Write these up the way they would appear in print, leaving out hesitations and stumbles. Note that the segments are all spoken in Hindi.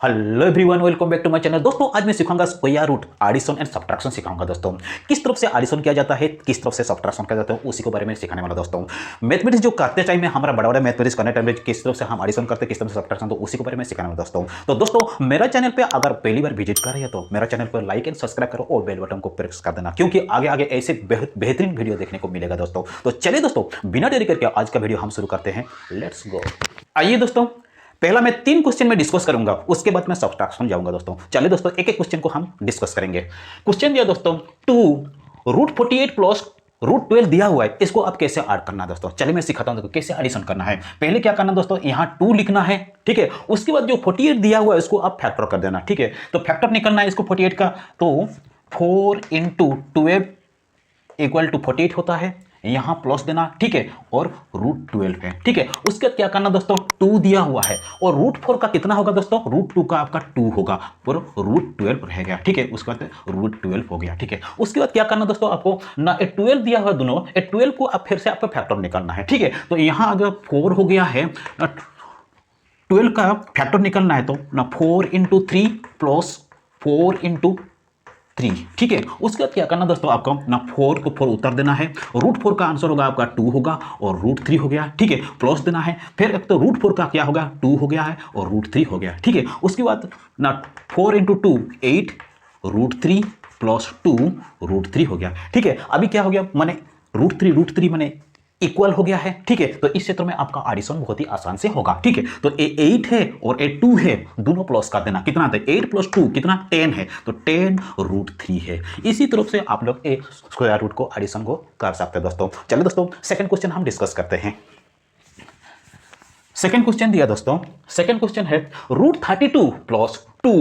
Hello everyone, welcome back to my channel. दोस्तों आज मैं सिखाऊंगा square root, addition and subtraction सिखाऊंगा। दोस्तों किस तरफ से एडिशन किया जाता है, किस तरफ से सब्ट्रैक्शन किया जाता है, उसी के बारे में सिखाने वाला। दोस्तों मैथमेटिक्स जो करते टाइम में, हमारा बड़ा बड़ा मैथमेटिक्स करने टाइम में किस तरफ से हम एडिशन करते हैं, किस तरफ से सब्ट्रैक्शन, तो उसी के बारे में सिखाने वाला। दोस्तों मेरा चैनल पर अगर पहली बार विजिट कर रही है तो मेरा चैनल पर लाइक एंड सब्सक्राइब करो और बेल बटन को प्रेस कर देना, क्योंकि आगे आगे ऐसे बेहतरीन वीडियो देखने को मिलेगा। दोस्तों तो चलिए दोस्तों बिना देरी करके आज का वीडियो हम शुरू करते हैं। Let's go. आइए दोस्तों, पहला मैं 3 क्वेश्चन में डिस्कस करूंगा, उसके बाद मैं सब्ट्रैक्शन जाऊंगा। दोस्तों चलिए दोस्तों एक एक क्वेश्चन को हम डिस्कस करेंगे। क्वेश्चन दिया दोस्तों 2√48 प्लस √12 दिया हुआ है, इसको आप कैसे ऐड करना है। दोस्तों चलिए मैं सिखाता हूं कैसे एडिशन करना है। पहले क्या करना दोस्तों, यहां 2 लिखना है, ठीक है। उसके बाद जो 48 दिया हुआ है इसको आप फैक्टर कर देना, ठीक है। तो फैक्टर निकलना है इसको 48 का, तो 4 × 12 = 48 होता है, यहां प्लस देना, ठीक है, और √12 है, ठीक है। उसके बाद क्या करना दोस्तों, 2 दिया हुआ है और √4 का कितना होगा दोस्तों, √2 का आपका 2 होगा और √12 रह गया, ठीक है। उसके बाद √12 हो गया, ठीक है। उसके बाद क्या करना दोस्तों, आपको ना 12 दिया हुआ है, दोनों 12 को अब फिर से आपको फैक्टर निकालना है, ठीक है। तो यहां अगर 4 हो गया है, 12 का फैक्टर निकलना है, तो ना 4 × 3 प्लस 4 × 3, ठीक है। उसके बाद क्या करना दोस्तों, आपको ना 4 को 4 उतार देना है, √4 का आंसर होगा आपका 2 होगा और √3 हो गया, ठीक है। प्लस देना है, फिर एक तो √4 का क्या होगा 2 हो गया है और √3 हो गया, ठीक है। उसके बाद ना 4 × 2 8, √3 प्लस 2 √3 हो गया, ठीक है। अभी क्या हो गया, माने √3 माने इक्वल हो गया है, ठीक है। तो इस क्षेत्र में आपका एडिशन बहुत ही आसान से होगा, ठीक है। तो 8 है और 2 है, दोनों प्लस कर देना, कितना आता है 8 + 2 कितना 10 है, तो 10 √3 है। इसी तरफ से आप लोग एक स्क्वायर रूट को एडिशन को कर सकते हैं। दोस्तों चलिए दोस्तों सेकंड क्वेश्चन हम डिस्कस करते हैं। सेकंड क्वेश्चन दिया दोस्तों, सेकंड क्वेश्चन है √32 + 2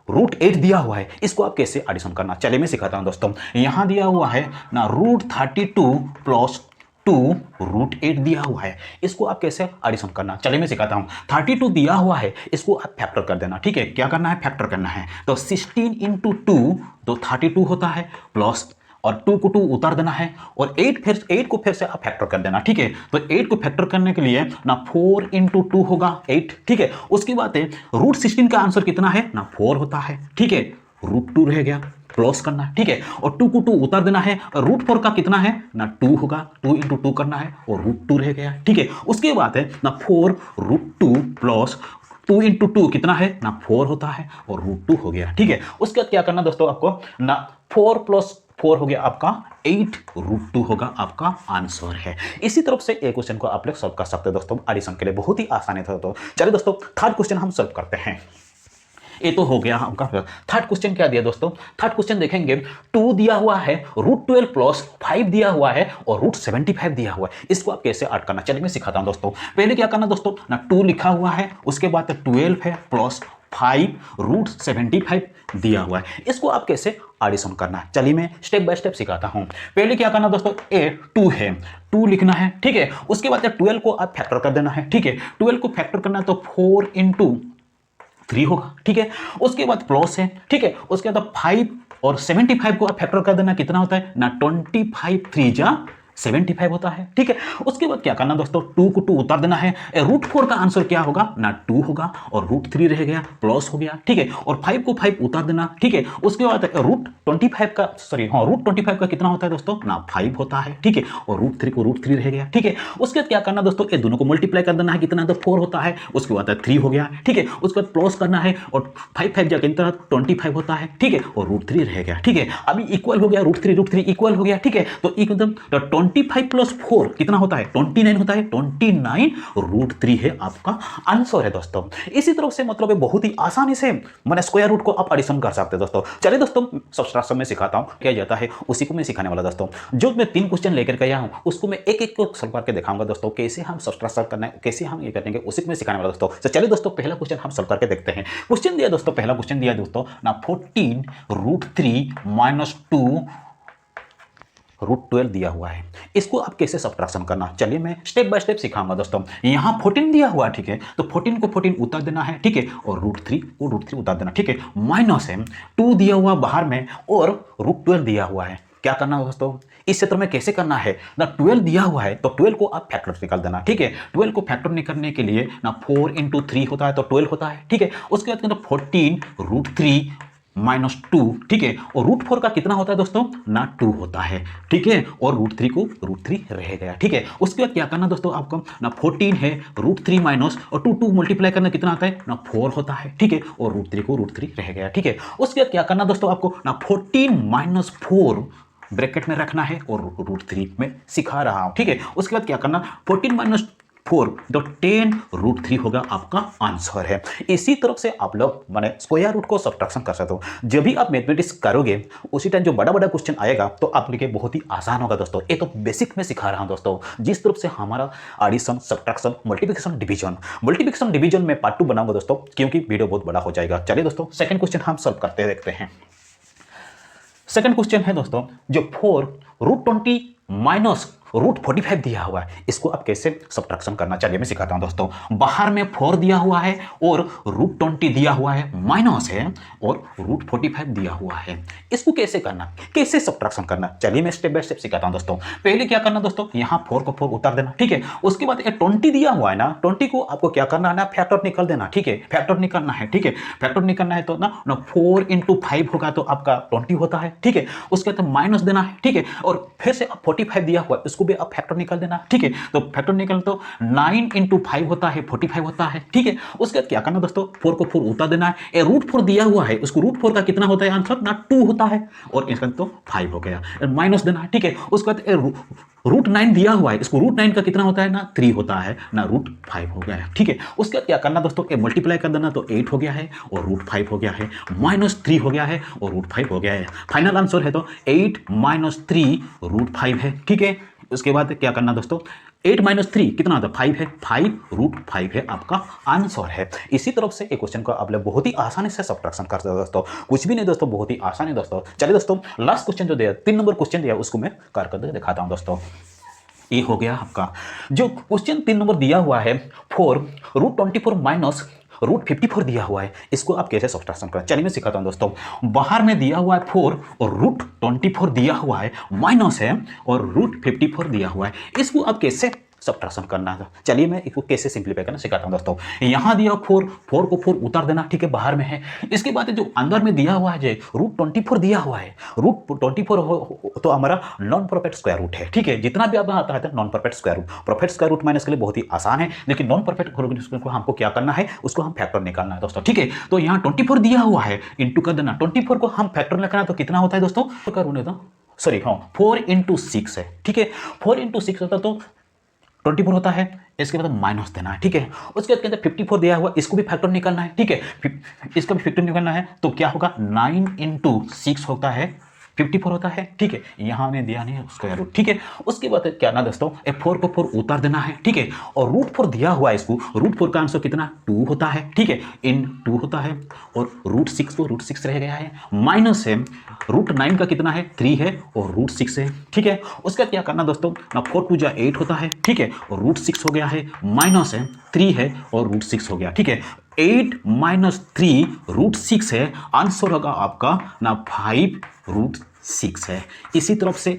√8 दिया हुआ है, इसको आप कैसे एडिशन करना, चलिए मैं सिखाता हूं। दोस्तों यहां दिया हुआ है ना √32 + 2 √8 दिया हुआ है, इसको आप कैसे एडिशन करना, चलिए मैं सिखाता हूं। 32 दिया हुआ है, इसको आप फैक्टर कर देना, ठीक है। क्या करना है, फैक्टर करना है, तो 16 × 2 तो 32 होता है, प्लस और 2 को 2 उतार देना है और 8 को फिर से आप फैक्टर कर देना, ठीक है। तो 8 को फैक्टर करने के लिए ना 4 × 2 होगा 8, ठीक है। उसके बाद √16 का आंसर कितना है ना 4 होता है, ठीक है। √2 रह गया, प्लस करना है, ठीक है, और 2 को 2 उतार देना है, √4 का कितना है ना 2 होगा, 2 × 2 करना है और √2 रह गया, ठीक है। उसके बाद है ना 4 √2 प्लस 2 × 2 कितना है ना 4 होता है और √2 हो गया, ठीक है। उसके बाद क्या करना दोस्तों, आपको ना 4 + 4 हो गया आपका 8 √2 होगा, आपका आंसर है। इसी तरफ से एक क्वेश्चन को आप लोग सॉल्व कर सकते हैं दोस्तों, एडिशन के लिए बहुत ही आसान है। तो चलिए दोस्तों थर्ड क्वेश्चन हम सॉल्व करते हैं। ये तो हो गया हमका। थर्ड क्वेश्चन क्या दिया दोस्तों, थर्ड क्वेश्चन देखेंगे 2 दिया हुआ है, √12 + 5 दिया हुआ है और √75 दिया हुआ है, इसको आप कैसे ऐड करना, चलिए मैं सिखाता हूं। दोस्तों पहले क्या करना दोस्तों, ना 2 लिखा हुआ है, उसके बाद 12 है प्लस 5 √75 दिया हुआ है, इसको आप कैसे एडिशन करना है, चलिए मैं स्टेप बाय स्टेप सिखाता हूं। पहले क्या करना दोस्तों, 2 है, 2 लिखना है, ठीक है। उसके बाद 12 को आप फैक्टर कर देना है, ठीक है। 12 को फैक्टर करना है तो 4 × 3 होगा, ठीक है। उसके बाद प्लस है, ठीक है। उसके बाद 5 और 75 को आप फैक्टर कर देना, कितना होता है ना 25 3 75 होता है, ठीक है। उसके बाद क्या करना दोस्तों, 2 को 2 उतार देना है, √4 का आंसर क्या होगा ना 2 होगा और √3 रह गया, प्लस हो गया, ठीक है। और 5 को 5 उतार देना, ठीक है। उसके बाद √25 का √25 का कितना होता है दोस्तों ना 5 होता है, ठीक है। और √3 को √3 रह गया, ठीक है। उसके बाद क्या करना दोस्तों, ये दोनों को मल्टीप्लाई कर देना है, कितना तो 4 होता है, उसके बाद 3 हो गया, ठीक है। उसके बाद प्लस करना है और 5 जाकर 25 होता है, ठीक है, और √3 रह गया, ठीक है। अभी इक्वल हो गया, √3 इक्वल हो गया, ठीक है। तो एकदम 25 + 4 कितना होता है 29 होता है, 29 √3 है आपका आंसर है। दोस्तों इसी तरह से मतलब बहुत ही आसानी से मैंने स्क्वायर रूट को आप एडिशन कर सकते हैं। दोस्तों चलिए दोस्तों सब्ट्रैक्शन में सिखाता हूं क्या जाता है, उसी को मैं सिखाने वाला। दोस्तों जो मैं 3 क्वेश्चन लेकर के आया हूं उसको मैं एक एक को सॉल्व करके दिखाऊंगा। दोस्तों कैसे हम सब्ट्रैक्शन करना है, कैसे हम ये करेंगे, उसी को मैं सिखाने वाला। दोस्तों तो चलिए दोस्तों पहला क्वेश्चन हम सॉल्व करके देखते हैं। क्वेश्चन दिया दोस्तों, पहला क्वेश्चन दिया दोस्तों ना 14 √3 - 2 √12 दिया हुआ है, इसको आप कैसे सब्ट्रैक्शन करना, चलिए मैं स्टेप बाय स्टेप सिखाऊंगा। दोस्तों यहां 14 दिया हुआ है, ठीक है। तो 14 को 14 उतार देना है, ठीक है, और √3 को √3 उतार देना, ठीक है। माइनस है 2 दिया हुआ बाहर में और √12 दिया हुआ है, क्या करना दोस्तों, इस क्षेत्र में कैसे करना है ना, 12 दिया हुआ है तो 12 को आप फैक्टर निकाल देना, ठीक है। 12 को फैक्टर निकालने के लिए ना 4 इंटू 3 होता है तो 12 होता है, ठीक है। उसके बाद 14√3 माइनस 2, ठीक है। और √4 का कितना होता है दोस्तों ना 2 होता है, ठीक है। और √3 को √3 रह गया, ठीक है। उसके बाद क्या करना दोस्तों आपको ना 14 है √3 माइनस और 2 मल्टीप्लाई करना कितना आता है ना 4 होता है, ठीक है। और √3 को √3 रह गया, ठीक है। उसके बाद क्या करना दोस्तों आपको ना 14 माइनस 4 ब्रैकेट में रखना है और √3 में सिखा रहा हूं, ठीक है। उसके बाद क्या करना 14 माइनस 4 तो 10√3 होगा आपका आंसर है। इसी तरफ से आप लोग माने स्क्वायर रूट को सब्ट्रैक्शन कर सकते हो। जब भी आप मैथमेटिक्स करोगे उसी टाइम जो बड़ा बड़ा क्वेश्चन आएगा तो आपके लिए बहुत ही आसान होगा दोस्तों। ये तो बेसिक में सिखा रहा हूं दोस्तों, जिस तरफ से हमारा एडिशन सब्ट्रैक्शन मल्टीप्लिकेशन डिवीजन में पार्ट 2 बनाऊंगा दोस्तों, क्योंकि वीडियो बहुत बड़ा हो जाएगा। चलिए दोस्तों सेकंड क्वेश्चन हम सॉल्व करते देखते हैं। सेकंड क्वेश्चन है दोस्तों जो 4√20 माइनस √45 दिया हुआ है, इसको आप कैसे सब्ट्रैक्शन करना चलिए मैं सिखाता हूं दोस्तों। बाहर में 4 दिया हुआ है और √20 दिया हुआ है, माइनस है और √45 दिया हुआ है। इसको कैसे करना, कैसे सब्ट्रैक्शन करना, चलिए मैं स्टेप बाय स्टेप सिखाता हूं दोस्तों। पहले क्या करना दोस्तों, यहां 4 को 4 उतार देना, ठीक है। उसके बाद 20 दिया हुआ है ना, 20 को आपको क्या करना है ना फैक्टर निकाल देना, ठीक है। फैक्टर निकालना है, ठीक है। फैक्टर निकालना है तो ना 4 इंटू 5 होगा तो आपका 20 होता है, ठीक है। उसके बाद माइनस देना है, ठीक है। और फिर से 45 दिया हुआ है, इसको भी आप फैक्टर निकाल देना, ठीक है। तो फैक्टर निकाल तो 9 इंटू 5 होता है 45 होता है, ठीक है। उसके बाद क्या करना दोस्तों 4 को 4 उतार देना है। √4 दिया हुआ है, उसको √4 का कितना होता है आंसर ना 2 होता है और इसका तो 5 हो गया, माइनस देना है, ठीक है। उसके बाद √9 दिया हुआ है, इसको √9 का कितना होता है ना 3 होता है ना √5 हो गया है, ठीक है। उसके बाद क्या करना दोस्तों मल्टीप्लाई कर देना तो 8 हो गया है और √5 हो गया है, -3 हो गया है और √5 हो गया है। फाइनल आंसर है तो 8 - 3 √5 है, ठीक है। उसके बाद क्या करना दोस्तों 8 - 3 कितना आता है 5 है, 5√5 है आपका आंसर है। इसी तरफ से एक क्वेश्चन को आप लोग बहुत ही आसानी से सब्ट्रैक्शन कर सकते हो दोस्तों, कुछ भी नहीं दोस्तों, बहुत ही आसान है दोस्तों। चलिए दोस्तों लास्ट क्वेश्चन जो दिया 3 नंबर क्वेश्चन दिया उसको मैं कर दिखाता हूं दोस्तों। ये हो गया आपका जो क्वेश्चन 3 नंबर दिया हुआ है 4√24 माइनस √54 दिया हुआ है, इसको आप कैसे सब्ट्रैक्शन करें चलिए मैं सिखाता हूं दोस्तों। बाहर में दिया हुआ है 4 और √24 दिया हुआ है, माइनस है और √54 दिया हुआ है, इसको आप कैसे सब्ट्रैक्शन करना है चलिए मैं इसको कैसे सिंप्लीफाई करना सिखाता हूं दोस्तों। यहां दिया 4 को 4 उतार देना, ठीक है, बाहर में है। इसके बाद जो अंदर में दिया हुआ है √24 दिया हुआ है, √24 तो हमारा नॉन परफेक्ट स्क्वायर रूट है, ठीक है। जितना भी आप आता है non perfect square root, perfect square root minus के लिए बहुत ही आसान है, लेकिन नॉन परफेक्ट को हमको क्या करना है उसको हम फैक्टर निकालना है दोस्तों, ठीक है। तो यहाँ 24 दिया हुआ है, इंटू कर देना, 24 को हम फैक्टर निकालना तो कितना होता है दोस्तों सॉरी हाँ 4 × 6 है, ठीक है। 4 × 6 होता तो 24 होता है, इसके बाद माइनस देना है, ठीक है। उसके बाद कहते हैं 54 दिया हुआ, इसको भी फैक्टर निकालना है, ठीक है। इसका भी फैक्टर निकालना है तो क्या होगा 9 × 6 होता है 54 होता है, ठीक है। यहाँ ने दिया नहीं स्क्वायर रूट, ठीक है। उसके बाद क्या ना दोस्तों 4 को 4 उतार देना है, ठीक है। और √4 दिया हुआ है, इसको √4 का आंसर कितना 2 होता है, ठीक है, इन 2 होता है और √6 तो √6 रह गया है, माइनस है √9 का कितना है 3 है और √6 है, ठीक है। उसका क्या करना दोस्तों ना 4 × 2 = 8 होता है, ठीक है, और √6 हो गया है, माइनस है 3 है और √6 हो गया, ठीक है। 8 - 3 √6 है, आंसर होगा आपका ना 5√6 है। इसी तरफ से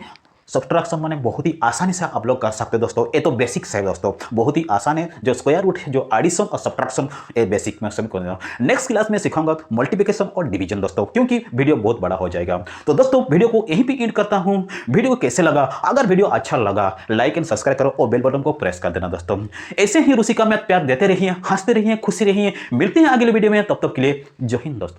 सब्ट्रैक्शन माने बहुत ही आसानी से आप लोग कर सकते हैं दोस्तों, ये तो बेसिक्स है दोस्तों, बहुत ही आसान है। जो स्क्वायर रूट है, जो एडिशन और सब्ट्रैक्शन ये बेसिक में सभी को नेक्स्ट क्लास में सिखाऊंगा मल्टीप्लिकेशन और डिवीजन दोस्तों, क्योंकि वीडियो बहुत बड़ा हो जाएगा। तो दोस्तों वीडियो को यहीं पे एंड करता हूं। वीडियो को कैसे लगा, अगर वीडियो अच्छा लगा लाइक एंड सब्सक्राइब करो और बेल बटन को प्रेस कर देना दोस्तों। ऐसे ही रुचि का मैं प्यार देते रहिए, हंसते रहिए, खुशी रहिए। मिलते हैं अगले वीडियो में, तब तक के लिए जय हिंद दोस्तों।